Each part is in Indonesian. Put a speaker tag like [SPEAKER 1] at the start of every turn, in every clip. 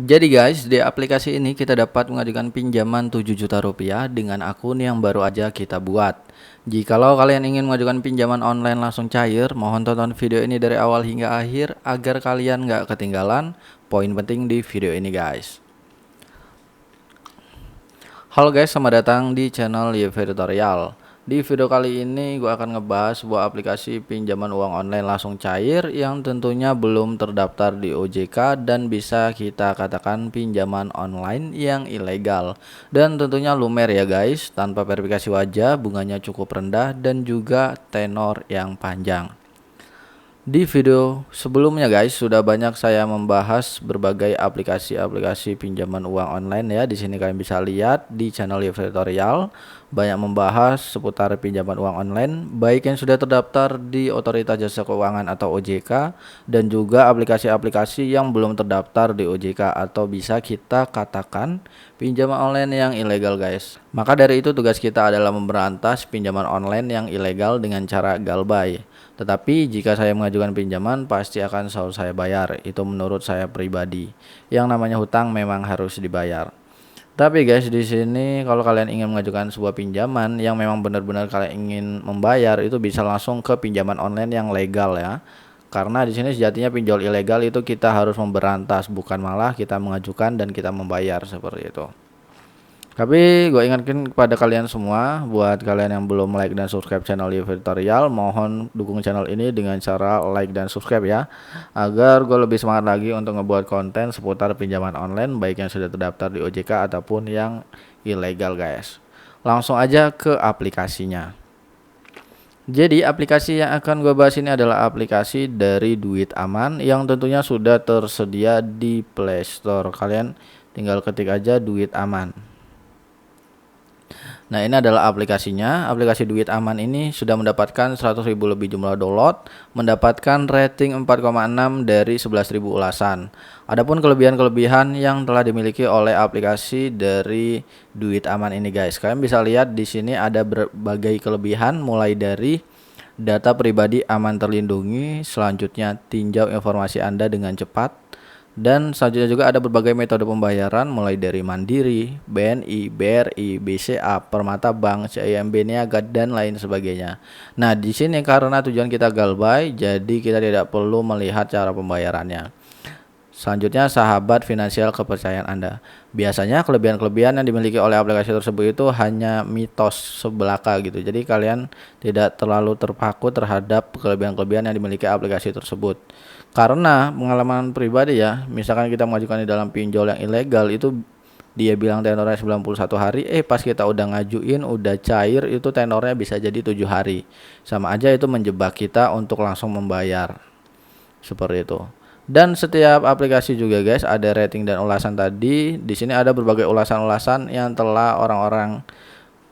[SPEAKER 1] Jadi guys, di aplikasi ini kita dapat mengajukan pinjaman 7 juta rupiah dengan akun yang baru aja kita buat. Jikalau kalian ingin mengajukan pinjaman online langsung cair, mohon tonton video ini dari awal hingga akhir agar kalian nggak ketinggalan poin penting di video ini guys. Halo guys, selamat datang di channel YV Tutorial. Di video kali ini gue akan ngebahas sebuah aplikasi pinjaman uang online langsung cair yang tentunya belum terdaftar di OJK dan bisa kita katakan pinjaman online yang ilegal. Dan tentunya lumer ya guys, tanpa verifikasi wajah, bunganya cukup rendah dan juga tenor yang panjang. Di video sebelumnya guys, sudah banyak saya membahas berbagai aplikasi-aplikasi pinjaman uang online ya. Di sini kalian bisa lihat di channel YV Tutorial banyak membahas seputar pinjaman uang online, baik yang sudah terdaftar di Otoritas Jasa Keuangan atau OJK dan juga aplikasi-aplikasi yang belum terdaftar di OJK atau bisa kita katakan pinjaman online yang ilegal guys. Maka dari itu tugas kita adalah memberantas pinjaman online yang ilegal dengan cara galbay. Tetapi jika saya mengajukan pinjaman pasti akan selalu saya bayar. Itu menurut saya pribadi. Yang namanya hutang memang harus dibayar. Tapi guys, di sini kalau kalian ingin mengajukan sebuah pinjaman yang memang benar-benar kalian ingin membayar, itu bisa langsung ke pinjaman online yang legal ya. Karena di sini sejatinya pinjol ilegal itu kita harus memberantas, bukan malah kita mengajukan dan kita membayar seperti itu. Tapi gue ingatkan kepada kalian semua, buat kalian yang belum like dan subscribe channel YV Tutorial, mohon dukung channel ini dengan cara like dan subscribe ya, agar gue lebih semangat lagi untuk ngebuat konten seputar pinjaman online, baik yang sudah terdaftar di OJK ataupun yang ilegal guys. Langsung aja ke aplikasinya. Jadi aplikasi yang akan gue bahas ini adalah aplikasi dari Duit Aman yang tentunya sudah tersedia di Play Store. Kalian tinggal ketik aja Duit Aman. Nah, ini adalah aplikasinya. Aplikasi Duit Aman ini sudah mendapatkan 100.000 lebih jumlah download, mendapatkan rating 4,6 dari 11.000 ulasan. Adapun kelebihan-kelebihan yang telah dimiliki oleh aplikasi dari Duit Aman ini guys. Kalian bisa lihat di sini ada berbagai kelebihan mulai dari data pribadi aman terlindungi, selanjutnya tinjau informasi Anda dengan cepat. Dan selanjutnya juga ada berbagai metode pembayaran mulai dari Mandiri, BNI, BRI, BCA, Permata Bank, CIMB Niaga dan lain sebagainya. Nah, di sini karena tujuan kita galbay, jadi kita tidak perlu melihat cara pembayarannya. Selanjutnya sahabat finansial kepercayaan Anda. Biasanya kelebihan-kelebihan yang dimiliki oleh aplikasi tersebut itu hanya mitos sebelaka gitu. Jadi kalian tidak terlalu terpaku terhadap kelebihan-kelebihan yang dimiliki aplikasi tersebut. Karena pengalaman pribadi ya, misalkan kita mengajukan di dalam pinjol yang ilegal itu dia bilang tenornya 91 hari, pas kita udah ngajuin, udah cair, itu tenornya bisa jadi 7 hari. Sama aja itu menjebak kita untuk langsung membayar. Seperti itu. Dan setiap aplikasi juga guys ada rating dan ulasan tadi. Di sini ada berbagai ulasan-ulasan yang telah orang-orang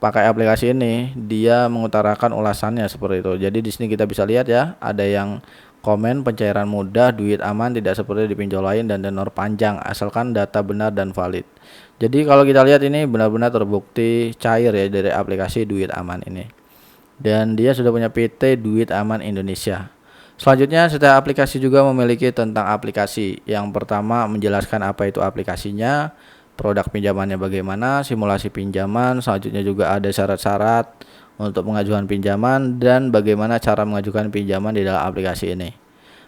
[SPEAKER 1] pakai aplikasi ini dia mengutarakan ulasannya seperti itu. Jadi di sini kita bisa lihat ya, ada yang komen pencairan mudah, duit aman, tidak seperti di pinjol lain dan tenor panjang asalkan data benar dan valid. Jadi kalau kita lihat ini benar-benar terbukti cair ya dari aplikasi Duit Aman ini. Dan dia sudah punya PT Duit Aman Indonesia. Selanjutnya setiap aplikasi juga memiliki tentang aplikasi. Yang pertama menjelaskan apa itu aplikasinya, produk pinjamannya bagaimana, simulasi pinjaman, selanjutnya juga ada syarat-syarat untuk pengajuan pinjaman dan bagaimana cara mengajukan pinjaman di dalam aplikasi ini.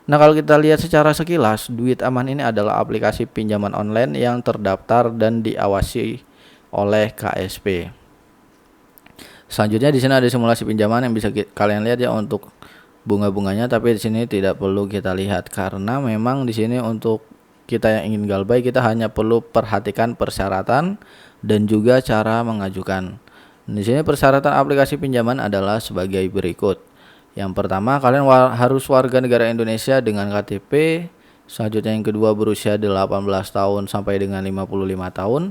[SPEAKER 1] Nah, kalau kita lihat secara sekilas, Duit Aman ini adalah aplikasi pinjaman online yang terdaftar dan diawasi oleh KSP. Selanjutnya di sini ada simulasi pinjaman yang bisa kalian lihat ya untuk bunga-bunganya, tapi di sini tidak perlu kita lihat karena memang di sini untuk kita yang ingin galbay kita hanya perlu perhatikan persyaratan dan juga cara mengajukan. Di sini persyaratan aplikasi pinjaman adalah sebagai berikut. Yang pertama, kalian harus warga negara Indonesia dengan KTP. Selanjutnya yang kedua berusia 18 tahun sampai dengan 55 tahun.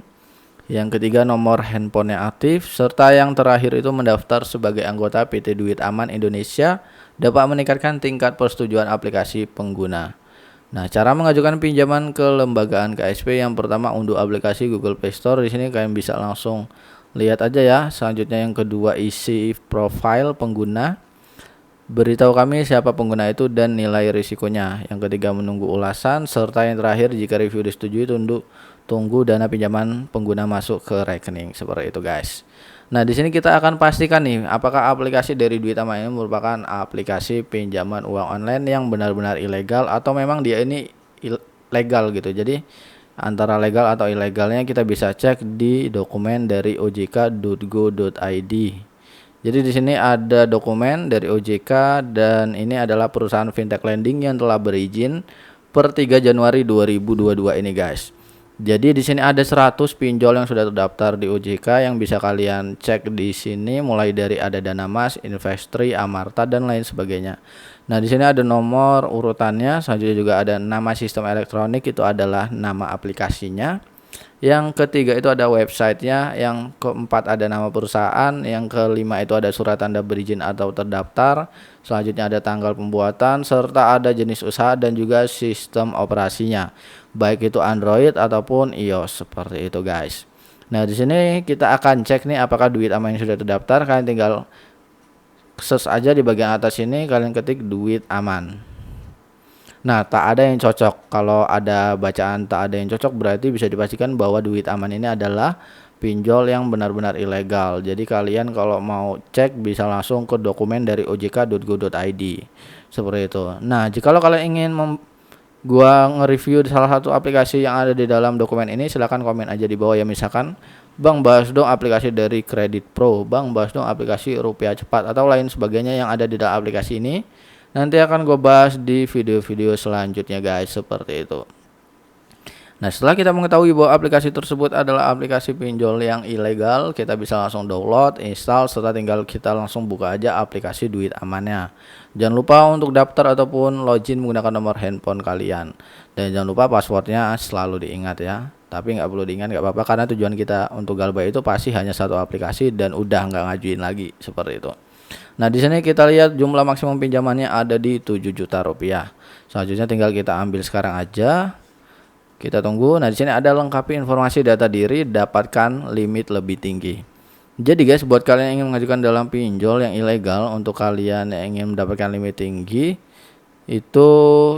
[SPEAKER 1] Yang ketiga nomor handphonenya aktif, serta yang terakhir itu mendaftar sebagai anggota PT Duit Aman Indonesia dapat meningkatkan tingkat persetujuan aplikasi pengguna. Nah, cara mengajukan pinjaman ke lembagaan KSP yang pertama unduh aplikasi Google Play Store. Di sini kalian bisa langsung lihat aja ya. Selanjutnya yang kedua isi profil pengguna. Beritahu kami siapa pengguna itu dan nilai risikonya. Yang ketiga, menunggu ulasan. Serta yang terakhir, jika review disetujui, tunggu dana pinjaman pengguna masuk ke rekening. Seperti itu guys. Nah, di sini kita akan pastikan nih, apakah aplikasi dari Duit Aman ini merupakan aplikasi pinjaman uang online yang benar-benar ilegal atau memang dia ini legal gitu. Jadi antara legal atau ilegalnya kita bisa cek di dokumen dari ojk.go.id. Jadi di sini ada dokumen dari OJK dan ini adalah perusahaan fintech lending yang telah berizin per 3 Januari 2022 ini guys. Jadi di sini ada 100 pinjol yang sudah terdaftar di OJK yang bisa kalian cek di sini, mulai dari ada Danamas, Investri, Amarta dan lain sebagainya. Nah, di sini ada nomor urutannya, selanjutnya juga ada nama sistem elektronik, itu adalah nama aplikasinya. Yang ketiga itu ada websitenya, yang keempat ada nama perusahaan, yang kelima itu ada surat tanda berizin atau terdaftar, selanjutnya ada tanggal pembuatan, serta ada jenis usaha dan juga sistem operasinya, baik itu Android ataupun iOS, seperti itu guys. Nah, di sini kita akan cek nih apakah Duit Aman yang sudah terdaftar. Kalian tinggal search aja di bagian atas ini, kalian ketik Duit Aman. Nah, tak ada yang cocok. Kalau ada bacaan tak ada yang cocok, berarti bisa dipastikan bahwa Duit Aman ini adalah pinjol yang benar-benar ilegal. Jadi kalian kalau mau cek bisa langsung ke dokumen dari ojk.go.id. Seperti itu. Nah, jikalau kalian ingin gua nge-review salah satu aplikasi yang ada di dalam dokumen ini, silahkan komen aja di bawah ya. Misalkan, Bang, bahas dong aplikasi dari Kredit Pro, Bang, bahas dong aplikasi Rupiah Cepat, atau lain sebagainya yang ada di dalam aplikasi ini. Nanti akan gue bahas di video-video selanjutnya guys, seperti itu. Nah, setelah kita mengetahui bahwa aplikasi tersebut adalah aplikasi pinjol yang ilegal, kita bisa langsung download, install, serta tinggal kita langsung buka aja aplikasi Duit Amannya. Jangan lupa untuk daftar ataupun login menggunakan nomor handphone kalian. Dan jangan lupa passwordnya selalu diingat ya. Tapi nggak perlu diingat, nggak apa-apa, karena tujuan kita untuk Galbay itu pasti hanya satu aplikasi dan udah nggak ngajuin lagi, seperti itu. Nah, di sini kita lihat jumlah maksimum pinjamannya ada di 7 juta rupiah. Selanjutnya tinggal kita ambil sekarang aja. Kita tunggu. Nah, di sini ada lengkapi informasi data diri, dapatkan limit lebih tinggi. Jadi guys, buat kalian yang ingin mengajukan dalam pinjol yang ilegal, untuk kalian yang ingin mendapatkan limit tinggi, itu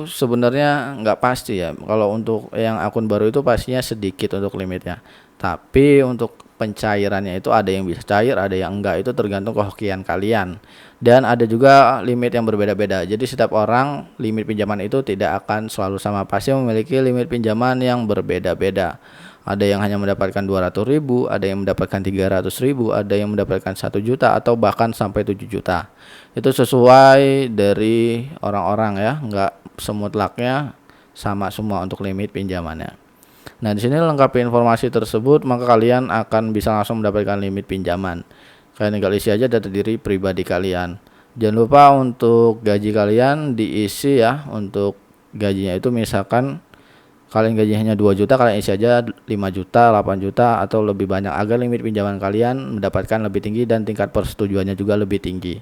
[SPEAKER 1] sebenarnya nggak pasti ya. Kalau untuk yang akun baru itu pastinya sedikit untuk limitnya. Tapi untuk pencairannya itu ada yang bisa cair, ada yang enggak, itu tergantung kehokian kalian. Dan ada juga limit yang berbeda-beda. Jadi setiap orang limit pinjaman itu tidak akan selalu sama, pasti memiliki limit pinjaman yang berbeda-beda. Ada yang hanya mendapatkan 200.000, ada yang mendapatkan 300.000, ada yang mendapatkan 1 juta atau bahkan sampai 7 juta. Itu sesuai dari orang-orang ya, enggak semutlaknya sama semua untuk limit pinjamannya. Nah, di sini lengkapi informasi tersebut, maka kalian akan bisa langsung mendapatkan limit pinjaman. Kalian tinggal isi aja data diri pribadi kalian. Jangan lupa untuk gaji kalian diisi ya. Untuk gajinya itu misalkan kalian gajinya hanya 2 juta, kalian isi aja 5 juta, 8 juta atau lebih banyak, agar limit pinjaman kalian mendapatkan lebih tinggi dan tingkat persetujuannya juga lebih tinggi.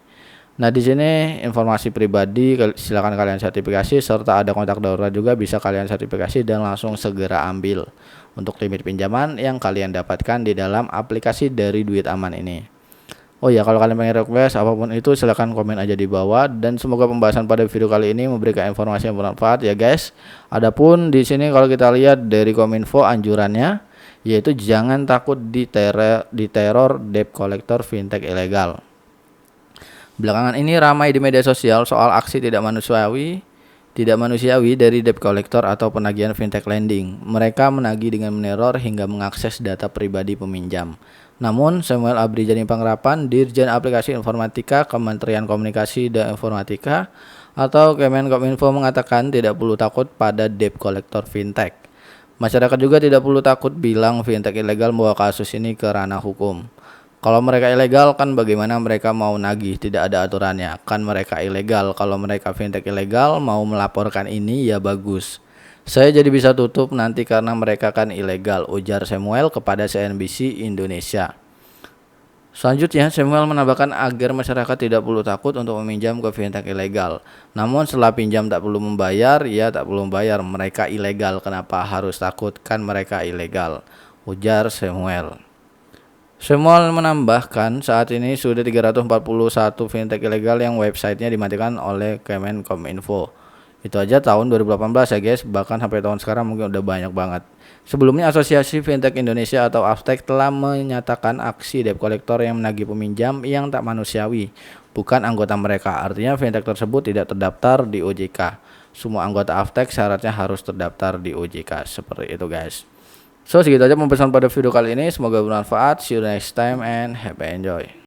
[SPEAKER 1] Nah, di sini informasi pribadi silakan kalian sertifikasi, serta ada kontak darurat juga bisa kalian sertifikasi dan langsung segera ambil untuk limit pinjaman yang kalian dapatkan di dalam aplikasi dari Duit Aman ini. Oh ya, kalau kalian pengen request apapun itu silakan komen aja di bawah, dan semoga pembahasan pada video kali ini memberikan informasi yang bermanfaat ya guys. Adapun di sini kalau kita lihat dari Kominfo anjurannya, yaitu jangan takut diteror debt collector fintech ilegal. Belakangan ini ramai di media sosial soal aksi tidak manusiawi dari debt collector atau penagihan fintech lending. Mereka menagih dengan meneror hingga mengakses data pribadi peminjam. Namun, Samuel Abrijani Pangrapan, Dirjen Aplikasi Informatika Kementerian Komunikasi dan Informatika atau Kemenkominfo mengatakan tidak perlu takut pada debt collector fintech. Masyarakat juga tidak perlu takut bilang fintech ilegal membawa kasus ini ke ranah hukum. Kalau mereka ilegal, kan bagaimana mereka mau nagih? Tidak ada aturannya. Kan mereka ilegal. Kalau mereka fintech ilegal mau melaporkan ini ya bagus. Saya jadi bisa tutup nanti karena mereka kan ilegal, ujar Samuel kepada CNBC Indonesia. Selanjutnya, Samuel menambahkan agar masyarakat tidak perlu takut untuk meminjam ke fintech ilegal. Namun setelah pinjam tak perlu membayar, ya tak perlu membayar. Mereka ilegal, kenapa harus takut? Kan mereka ilegal, ujar Samuel. Semol menambahkan saat ini sudah 341 fintech ilegal yang websitenya dimatikan oleh Kemenkominfo. Itu aja tahun 2018 ya guys, bahkan sampai tahun sekarang mungkin udah banyak banget. Sebelumnya Asosiasi Fintech Indonesia atau AFTEK telah menyatakan aksi debt collector yang menagih peminjam yang tak manusiawi, bukan anggota mereka. Artinya fintech tersebut tidak terdaftar di OJK. Semua anggota AFTEK syaratnya harus terdaftar di OJK. Seperti itu guys. So segitu aja pembahasan pada video kali ini, semoga bermanfaat. See you next time and happy enjoy.